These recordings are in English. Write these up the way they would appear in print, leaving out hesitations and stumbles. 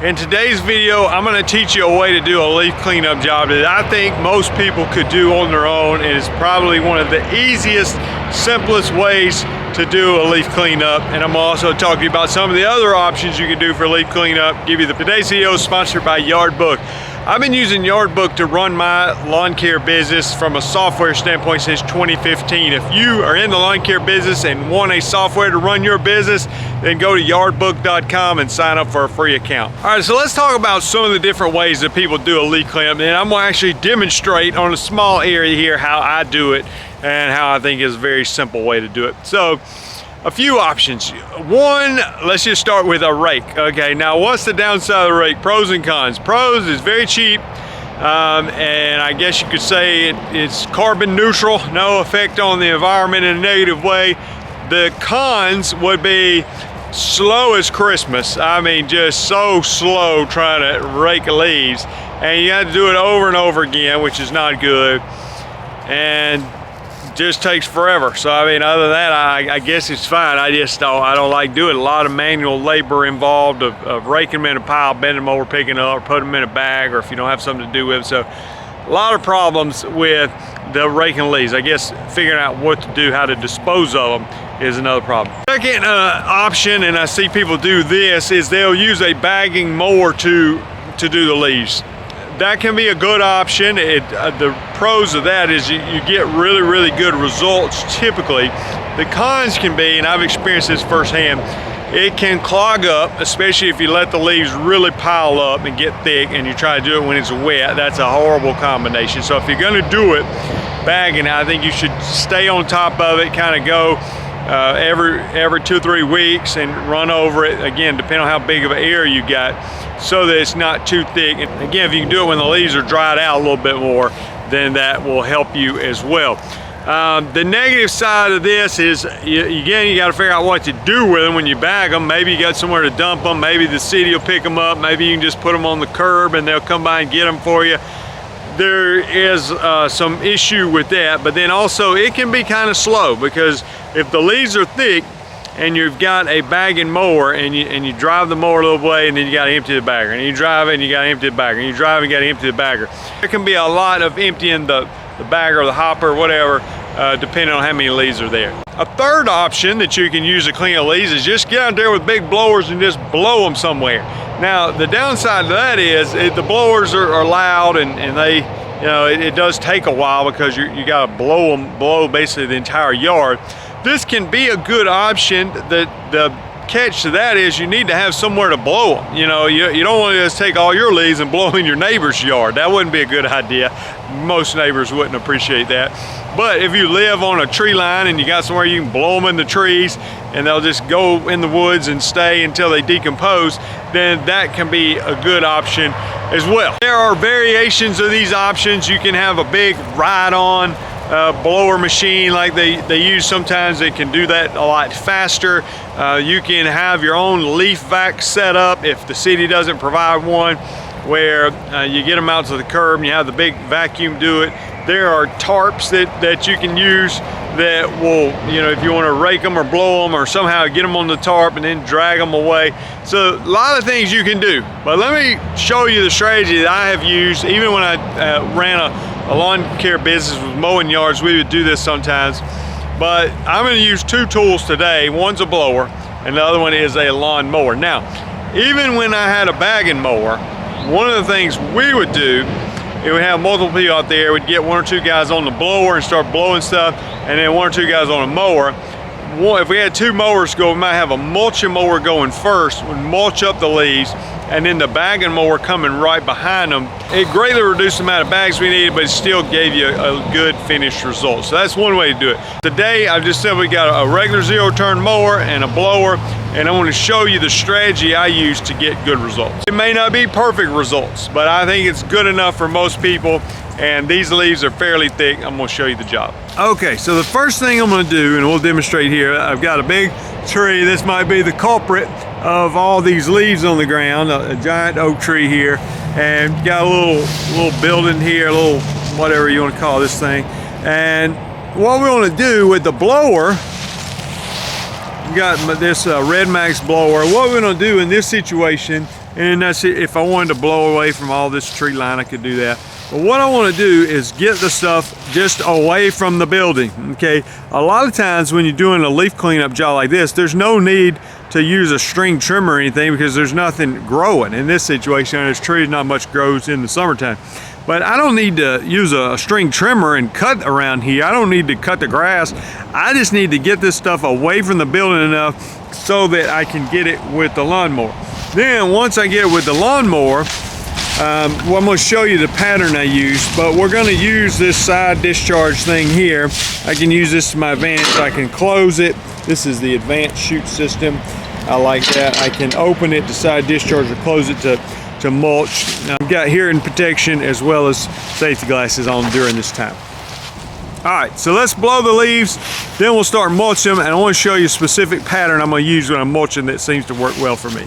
In today's video, I'm going to teach you a way to do a leaf cleanup job that I think most people could do on their own. It is probably one of the easiest, simplest ways to do a leaf cleanup. And I'm also talking about some of the other options you can do for leaf cleanup. Today's video is sponsored by Yardbook. I've been using Yardbook to run my lawn care business from a software standpoint since 2015. If you are in the lawn care business and want a software to run your business, then go to yardbook.com and sign up for a free account. All right, so let's talk about some of the different ways that people do a leaf cleanup. And I'm gonna actually demonstrate on a small area here how I do it and how I think is a very simple way to do it. So, a few options. One, let's just start with a rake. Okay, now what's the downside of the rake? Pros and cons. Pros is very cheap, and I guess you could say it's carbon neutral, no effect on the environment in a negative way. The cons would be slow as Christmas. I mean, just so slow trying to rake leaves, and you have to do it over and over again, which is not good, and just takes forever. So I mean, other than that, I guess it's fine. I don't like doing a lot of manual labor involved of raking them in a pile, bending them over, picking up, or putting them in a bag, or if you don't have something to do with them. So a lot of problems with the raking leaves. I guess figuring out what to do, how to dispose of them is another problem. Second option, and I see people do this, is they'll use a bagging mower to do the leaves. That can be a good option. The pros of that is you get really good results typically. The cons can be, and I've experienced this firsthand, it can clog up, especially if you let the leaves really pile up and get thick and you try to do it when it's wet. That's a horrible combination. So if you're gonna do it bagging, I think you should stay on top of it, kind of go every 2 or 3 weeks and run over it, again, depending on how big of an area you got, so that it's not too thick. And again, if you can do it when the leaves are dried out a little bit more, then that will help you as well. The negative side of this is, again, you got to figure out what to do with them when you bag them. Maybe you got somewhere to dump them. Maybe the city will pick them up. Maybe you can just put them on the curb and they'll come by and get them for you. There is some issue with that, but then also it can be kind of slow, because if the leaves are thick and you've got a bagging mower and you drive the mower a little way and then you got to empty the bagger, and you drive it and you got to empty the bagger, and you drive and you got to empty the bagger. There can be a lot of emptying the bagger or the hopper or whatever, depending on how many leaves are there. A third option that you can use to clean the leaves is just get out there with big blowers and just blow them somewhere. Now, the downside to that is the blowers are loud, and they, you know, it does take a while because you got to blow basically the entire yard. This can be a good option. The catch to that is you need to have somewhere to blow them. You know, you don't want to just take all your leaves and blow in your neighbor's yard. That wouldn't be a good idea. Most neighbors wouldn't appreciate that. But if you live on a tree line and you got somewhere you can blow them in the trees and they'll just go in the woods and stay until they decompose, then that can be a good option as well. There are variations of these options. You can have a big ride-on blower machine like they use sometimes. They can do that a lot faster. You can have your own leaf vac set up if the city doesn't provide one, where you get them out to the curb and you have the big vacuum do it. There are tarps that you can use that will, you know, if you want to rake them or blow them or somehow get them on the tarp and then drag them away. So a lot of things you can do, but let me show you the strategy that I have used. Even when I ran a lawn care business with mowing yards, we would do this sometimes. But I'm going to use 2 tools today. One's a blower and the other one is a lawn mower. Now, even when I had a bagging mower, one of the things we would do, it would have multiple people out there. We'd get 1 or 2 guys on the blower and start blowing stuff, and then 1 or 2 guys on a mower. If we had 2 mowers go, we might have a mulching mower going first, would mulch up the leaves, and then the bagging mower coming right behind them. It greatly reduced the amount of bags we needed, but it still gave you a good finished result. So that's one way to do it. Today, I've just simply got a regular 0-turn mower and a blower, and I want to show you the strategy I use to get good results. It may not be perfect results, but I think it's good enough for most people, and these leaves are fairly thick. I'm going to show you the job. Okay, so the first thing I'm going to do, and we'll demonstrate here, I've got a big tree. This might be the culprit of all these leaves on the ground, a giant oak tree here, and got a little building here, a little whatever you want to call this thing. And what we want to do with the blower got this Red Max blower. What we're gonna do in this situation, and that's it, if I wanted to blow away from all this tree line, I could do that. But what I want to do is get the stuff just away from the building, okay? A lot of times when you're doing a leaf cleanup job like this, there's no need to use a string trimmer or anything because there's nothing growing. In this situation, there's trees, not much grows in the summertime. But I don't need to use a string trimmer and cut around here. I don't need to cut the grass. I just need to get this stuff away from the building enough so that I can get it with the lawnmower. Then once I get it with the lawnmower, well, I'm going to show you the pattern I use, but we're going to use this side discharge thing here. I can use this to my advantage. I can close it. This is the advanced chute system. I like that. I can open it to side discharge or close it to mulch. Now, I've got hearing protection as well as safety glasses on during this time. All right, so let's blow the leaves, then we'll start mulching them, and I want to show you a specific pattern I'm going to use when I'm mulching that seems to work well for me.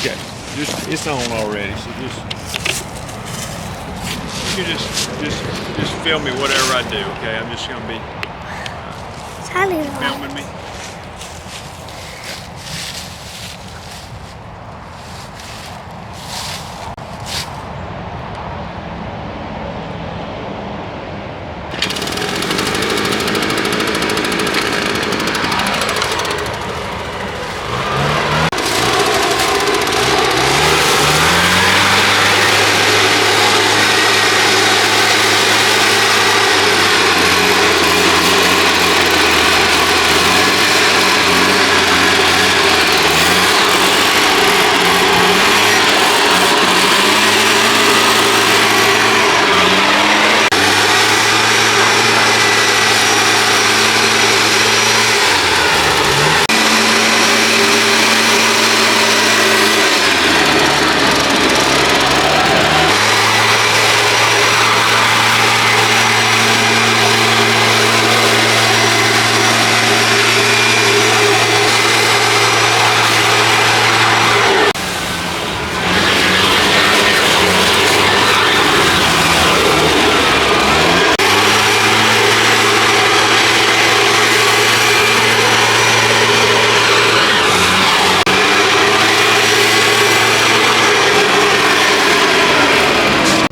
Okay. It's on already, so you just film me whatever I do, okay? I'm just gonna be filming me.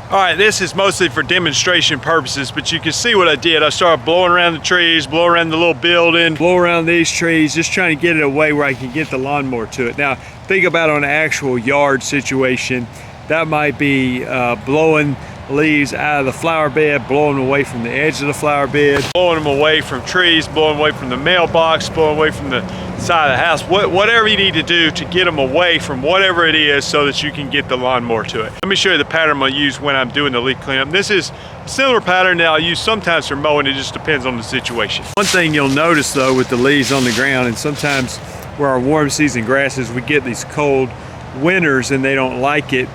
All right, this is mostly for demonstration purposes, but you can see what I did. I started blowing around the trees, blowing around the little building, blow around these trees, just trying to get it away where I can get the lawnmower to it. Now, think about on an actual yard situation, that might be blowing leaves out of the flower bed, blowing them away from the edge of the flower bed, blowing them away from trees, blowing away from the mailbox, blowing away from the side of the house, whatever you need to do to get them away from whatever it is so that you can get the lawnmower to it. Let me show you the pattern I'm going to use when I'm doing the leaf cleanup. This is a similar pattern that I'll use sometimes for mowing. It just depends on the situation. One thing you'll notice though with the leaves on the ground, and sometimes where our warm season grasses, we get these cold winters and they don't like it.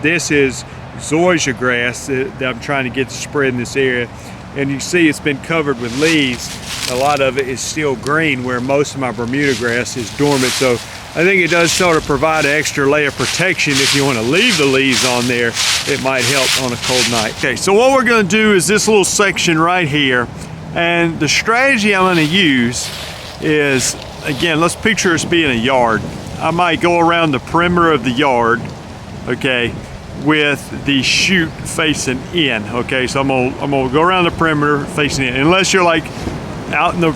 This is zoysia grass that I'm trying to get to spread in this area, and you see it's been covered with leaves. A lot of it is still green where most of my Bermuda grass is dormant, so I think it does sort of provide an extra layer of protection. If you want to leave the leaves on there, it might help on a cold night. Okay, so what we're going to do is this little section right here, and the strategy I'm going to use is, again, let's picture this being a yard. I might go around the perimeter of the yard, okay, with the chute facing in. Okay, so I'm gonna go around the perimeter facing in, unless you're like out in the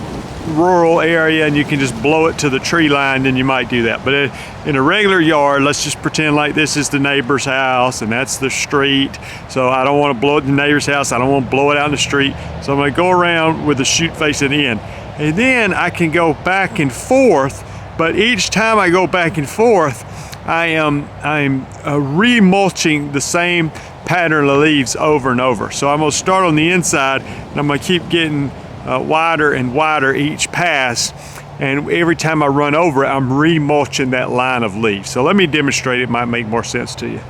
rural area and you can just blow it to the tree line, then you might do that. But in a regular yard, let's just pretend like this is the neighbor's house and that's the street. So I don't want to blow it in the neighbor's house, I don't want to blow it out in the street, so I'm going to go around with the chute facing in, and then I can go back and forth. But each time I go back and forth, I'm remulching the same pattern of leaves over and over. So I'm going to start on the inside, and I'm going to keep getting wider and wider each pass. And every time I run over it, I'm remulching that line of leaves. So let me demonstrate. It might make more sense to you.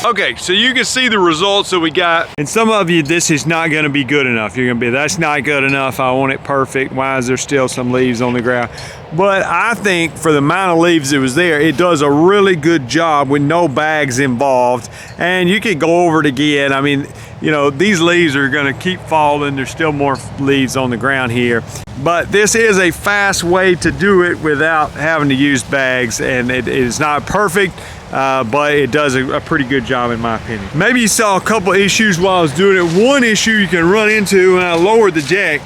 Okay, so you can see the results that we got. And some of you, this is not gonna be good enough. You're gonna be, that's not good enough. I want it perfect. Why is there still some leaves on the ground? But I think for the amount of leaves that was there, it does a really good job with no bags involved. And you can go over it again. I mean, you know, these leaves are gonna keep falling. There's still more leaves on the ground here. But this is a fast way to do it without having to use bags, and it is not perfect, but it does a pretty good job in my opinion. Maybe you saw a couple issues while I was doing it. One issue you can run into when I lowered the deck,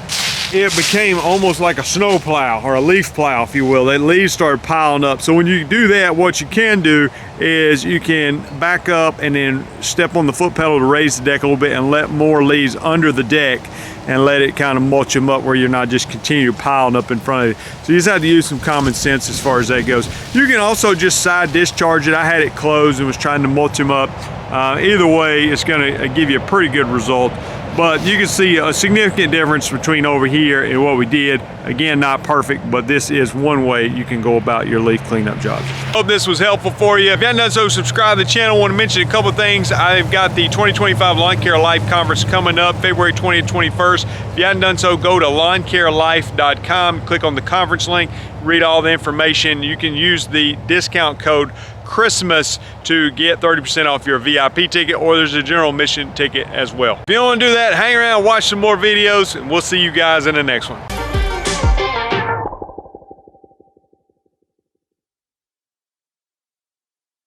it became almost like a snow plow or a leaf plow, if you will. The leaves started piling up. So when you do that, what you can do is you can back up and then step on the foot pedal to raise the deck a little bit and let more leaves under the deck and let it kind of mulch them up where you're not just continue piling up in front of you. So you just have to use some common sense as far as that goes. You can also just side discharge it. I had it closed and was trying to mulch them up. Either way, it's gonna give you a pretty good result. But you can see a significant difference between over here and what we did. Again, not perfect, but this is one way you can go about your leaf cleanup jobs. Hope this was helpful for you. If you haven't done so, subscribe to the channel. I want to mention a couple things. I've got the 2025 Lawn Care Life Conference coming up February 20th, 21st. If you haven't done so, go to lawncarelife.com, click on the conference link, read all the information. You can use the discount code Christmas to get 30% off your VIP ticket, or there's a general admission ticket as well. If you don't want to do that, hang around, watch some more videos, and we'll see you guys in the next one.